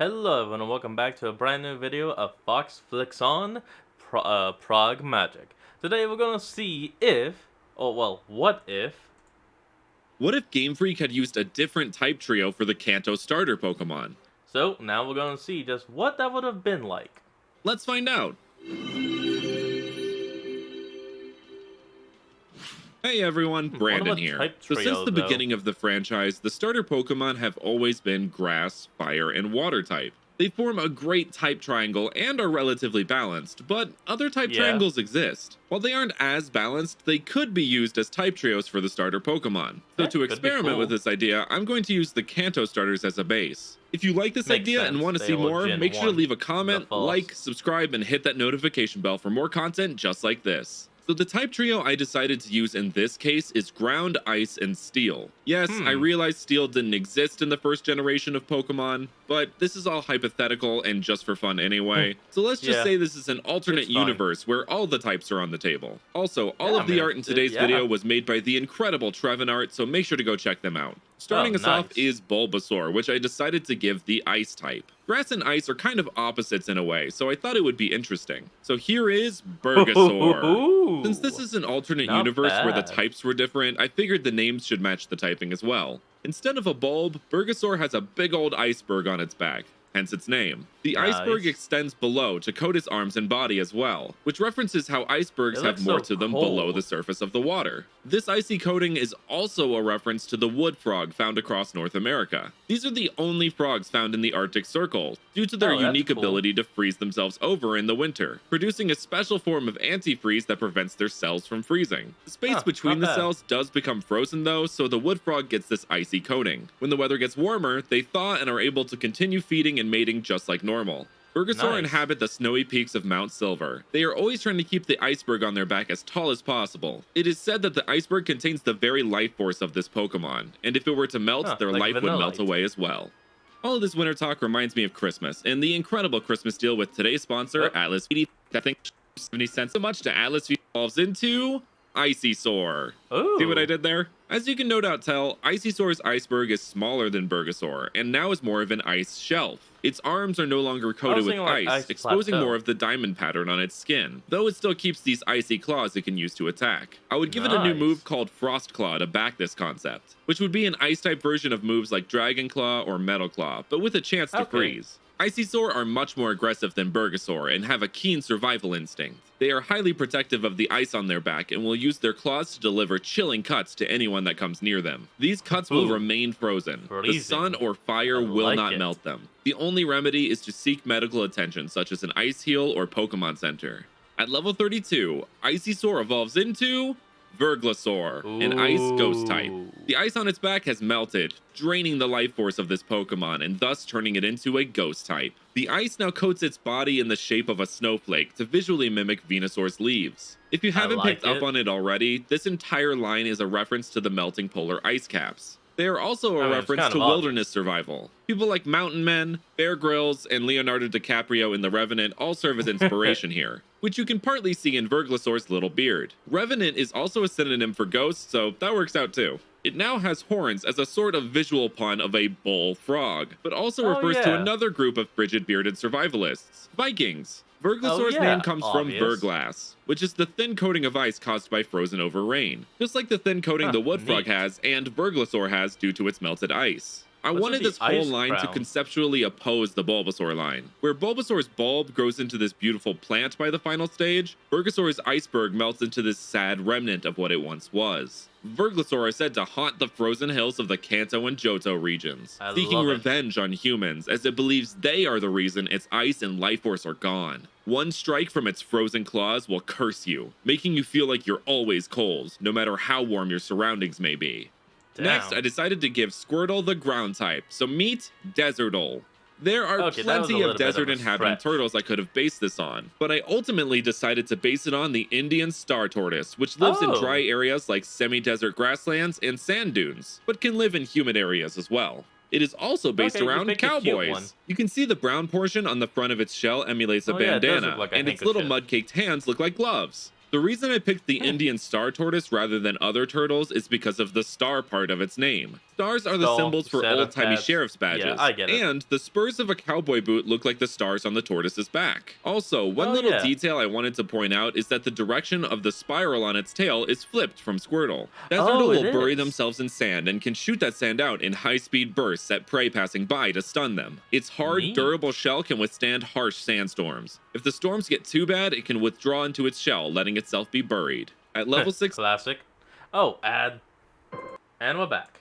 Hello everyone and welcome back to a brand new video of Fox Flicks On Prague Magic. Today we're gonna see if, what if... What if Game Freak had used a different type trio for the Kanto starter Pokemon? So now we're gonna see just what that would have been like. Let's find out! Hey everyone, Brandon here. So since the beginning of the franchise, the starter Pokemon have always been Grass, Fire, and Water type. They form a great type triangle and are relatively balanced, but other type triangles exist. While they aren't as balanced, they could be used as type trios for the starter Pokemon. So to experiment with this idea, I'm going to use the Kanto starters as a base. If you like this idea and want to see more, make sure to leave a comment, like, subscribe, and hit that notification bell for more content just like this. So the type trio I decided to use in this case is Ground, Ice, and Steel. Yes, I realize Steel didn't exist in the first generation of Pokemon, but this is all hypothetical and just for fun anyway. So let's just say this is an alternate universe where all the types are on the table. Also, all of the art in today's video was made by the incredible Trevenart, so make sure to go check them out. Starting us off is Bulbasaur, which I decided to give the Ice type. Grass and Ice are kind of opposites in a way, so I thought it would be interesting. So here is Burghasaur. Since this is an alternate universe where the types were different, I figured the names should match the typing as well. Instead of a bulb, Burghasaur has a big old iceberg on its back, hence its name. The iceberg extends below to coat its arms and body as well, which references how icebergs have more to them below the surface of the water. This icy coating is also a reference to the wood frog found across North America. These are the only frogs found in the Arctic Circle, due to their unique ability to freeze themselves over in the winter, producing a special form of antifreeze that prevents their cells from freezing. The space between the cells does become frozen though, so the wood frog gets this icy coating. When the weather gets warmer, they thaw and are able to continue feeding and mating just like normal. Burghasaur inhabit the snowy peaks of Mount Silver. They are always trying to keep the iceberg on their back as tall as possible. It is said that the iceberg contains the very life force of this Pokemon, and if it were to melt, their life would melt away as well. All of this winter talk reminds me of Christmas, and the incredible Christmas deal with today's sponsor, Atlas VD. I think 70 cents so much to Atlas VD evolves into Icysaur. See what I did there? As you can no doubt tell, Icysaur's iceberg is smaller than Burghasaur, and now is more of an ice shelf. Its arms are no longer coated with ice, exposing more of the diamond pattern on its skin, though it still keeps these icy claws it can use to attack. I would give it a new move called Frost Claw to back this concept, which would be an ice-type version of moves like Dragon Claw or Metal Claw, but with a chance to freeze. Icysaur are much more aggressive than Burghasaur and have a keen survival instinct. They are highly protective of the ice on their back and will use their claws to deliver chilling cuts to anyone that comes near them. These cuts will remain frozen. The sun or fire will not melt them. The only remedy is to seek medical attention, such as an ice heal or Pokemon Center. At level 32, Icysaur evolves into Verglasaur, an ice ghost type. The ice on its back has melted, draining the life force of this Pokemon and thus turning it into a ghost type. The ice now coats its body in the shape of a snowflake to visually mimic Venusaur's leaves. If you haven't picked up on it already, this entire line is a reference to the melting polar ice caps. They are also a reference to wilderness survival. People like Mountain Men, Bear Grylls, and Leonardo DiCaprio in The Revenant all serve as inspiration here, which you can partly see in Verglasaur's little beard. Revenant is also a synonym for ghost, so that works out too. It now has horns as a sort of visual pun of a bull frog, but also refers to another group of frigid bearded survivalists, Vikings. Verglasaur's name comes from Verglass, which is the thin coating of ice caused by frozen over rain, just like the thin coating the wood frog has and Verglasaur has due to its melted ice. I wanted this whole line to conceptually oppose the Bulbasaur line. Where Bulbasaur's bulb grows into this beautiful plant by the final stage, Burghasaur's iceberg melts into this sad remnant of what it once was. Verglasaur is said to haunt the frozen hills of the Kanto and Johto regions, seeking revenge on humans as it believes they are the reason its ice and life force are gone. One strike from its frozen claws will curse you, making you feel like you're always cold, no matter how warm your surroundings may be. Next, I decided to give Squirtle the ground type, so meet Desertal. There are plenty of desert inhabitant turtles I could have based this on, but I ultimately decided to base it on the Indian star tortoise, which lives in dry areas like semi-desert grasslands and sand dunes, but can live in humid areas as well. It is also based around cowboys. You can see the brown portion on the front of its shell emulates a bandana, and its little mud-caked hands look like gloves. The reason I picked the Indian star tortoise rather than other turtles is because of the star part of its name. Stars are the symbols for old-timey sheriff's badges. Yeah, I get it. And the spurs of a cowboy boot look like the stars on the tortoise's back. Also, one little detail I wanted to point out is that the direction of the spiral on its tail is flipped from Squirtle. Deserdle will bury themselves in sand and can shoot that sand out in high-speed bursts at prey passing by to stun them. Its hard, durable shell can withstand harsh sandstorms. If the storms get too bad, it can withdraw into its shell, letting itself be buried. At level 6... Classic. Oh, add. And we're back.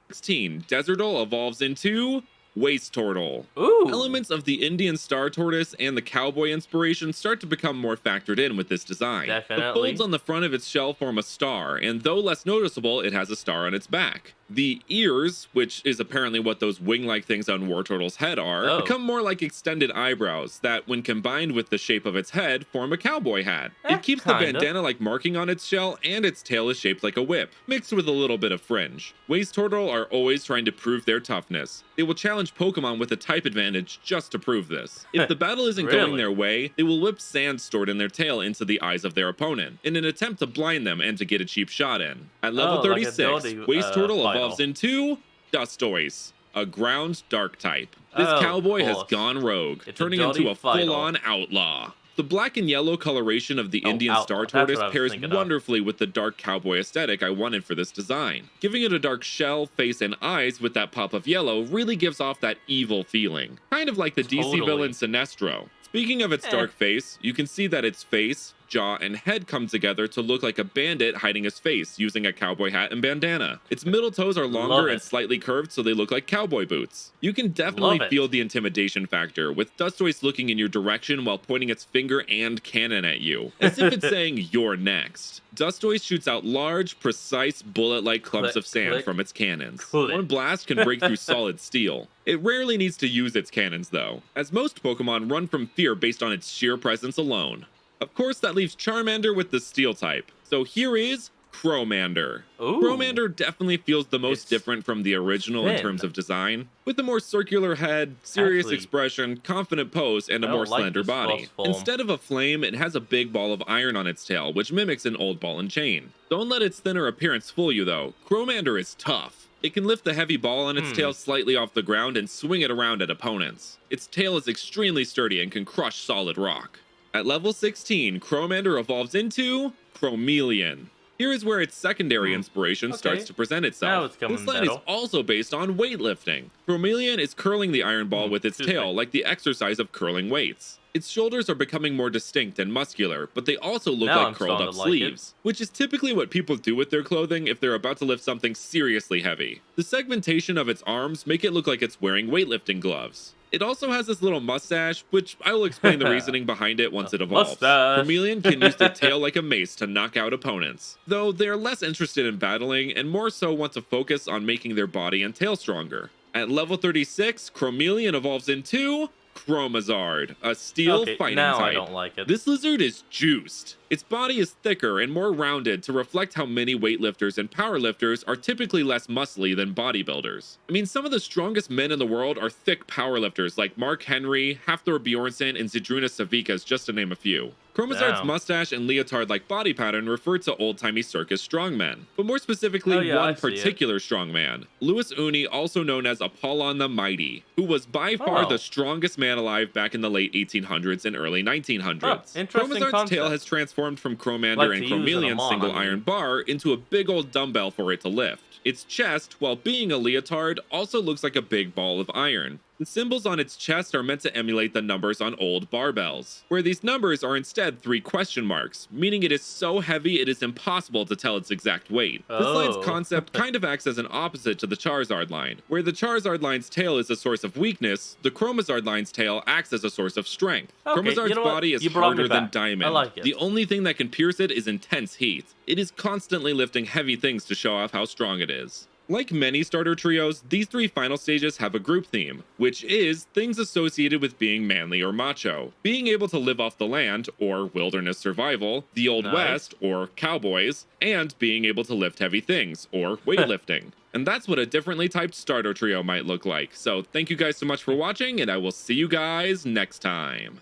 16, Deserdle evolves into Waste Turtle. Ooh. Elements of the Indian star tortoise and the cowboy inspiration start to become more factored in with this design. Definitely. The folds on the front of its shell form a star, and though less noticeable, it has a star on its back. The ears, which is apparently what those wing-like things on Wartortle's head are, become more like extended eyebrows that, when combined with the shape of its head, form a cowboy hat. It keeps the bandana-like marking on its shell, and its tail is shaped like a whip, mixed with a little bit of fringe. Waste Turtle are always trying to prove their toughness. They will challenge Pokemon with a type advantage just to prove this. If the battle isn't going their way, they will whip sand stored in their tail into the eyes of their opponent, in an attempt to blind them and to get a cheap shot in. At level 36, Waste Turtle evolves into Dustoise, a ground dark type. This cowboy has gone rogue, turning into a full-on outlaw. The black and yellow coloration of the Indian star tortoise pairs wonderfully with the dark cowboy aesthetic I wanted for this design. Giving it a dark shell, face, and eyes with that pop of yellow really gives off that evil feeling. Kind of like the DC villain Sinestro. Speaking of its dark face, you can see that its face, jaw, and head come together to look like a bandit hiding his face using a cowboy hat and bandana. Its middle toes are longer and slightly curved so they look like cowboy boots. You can definitely feel the intimidation factor, with Dustoise looking in your direction while pointing its finger and cannon at you, as if it's saying you're next. Dustoise shoots out large, precise, bullet-like clumps of sand from its cannons. One blast can break through solid steel. It rarely needs to use its cannons though, as most Pokemon run from fear based on its sheer presence alone. Of course, that leaves Charmander with the Steel type. So here is Crowmander. Crowmander definitely feels the most different from the original in terms of design, with a more circular head, serious expression, confident pose, and a more slender body. Instead of a flame, it has a big ball of iron on its tail, which mimics an old ball and chain. Don't let its thinner appearance fool you though. Crowmander is tough. It can lift the heavy ball on its tail slightly off the ground and swing it around at opponents. Its tail is extremely sturdy and can crush solid rock. At level 16, Crowmander evolves into Chromeleon. Here is where its secondary inspiration starts to present itself. This line is also based on weightlifting. Chromeleon is curling the iron ball with its tail like the exercise of curling weights. Its shoulders are becoming more distinct and muscular, but they also look like curled up sleeves, which is typically what people do with their clothing if they're about to lift something seriously heavy. The segmentation of its arms make it look like it's wearing weightlifting gloves. It also has this little mustache, which I will explain the reasoning behind it once it evolves. Chromeleon can use their tail like a mace to knock out opponents, though they're less interested in battling and more so want to focus on making their body and tail stronger. At level 36, Chromeleon evolves into Chromazard, a steel fighting type. I don't like it. This lizard is juiced. Its body is thicker and more rounded to reflect how many weightlifters and powerlifters are typically less muscly than bodybuilders. I mean, some of the strongest men in the world are thick powerlifters like Mark Henry, Hafthor Bjornsson, and Zydrunas Savickas, just to name a few. Chromazard's mustache and leotard-like body pattern refer to old-timey circus strongmen, but more specifically one particular strongman, Louis Uni, also known as Apollon the Mighty, who was by far the strongest man alive back in the late 1800s and early 1900s. Chromazard's tail has transformed from Crowmander and Chromeleon's single iron bar into a big old dumbbell for it to lift. Its chest, while being a leotard, also looks like a big ball of iron. The symbols on its chest are meant to emulate the numbers on old barbells, where these numbers are instead 3 question marks, meaning it is so heavy it is impossible to tell its exact weight. This line's concept kind of acts as an opposite to the Charizard line. Where the Charizard line's tail is a source of weakness, the Chromazard line's tail acts as a source of strength. Chromazard's body is harder than diamond. The only thing that can pierce it is intense heat. It is constantly lifting heavy things to show off how strong it is. Like many starter trios, these 3 final stages have a group theme, which is things associated with being manly or macho, being able to live off the land, or wilderness survival, the Old West, or cowboys, and being able to lift heavy things, or weightlifting. And that's what a differently typed starter trio might look like. So thank you guys so much for watching, and I will see you guys next time.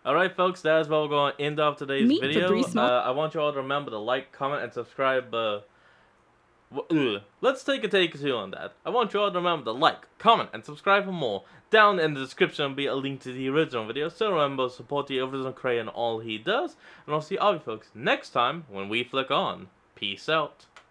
Alright folks, that is where we're going to end off today's video. I want you all to remember to like, comment, and subscribe Let's take a take or two on that. I want you all to remember to like, comment, and subscribe for more. Down in the description will be a link to the original video, so remember to support the original creator and all he does. And I'll see all you folks next time when we flick on. Peace out.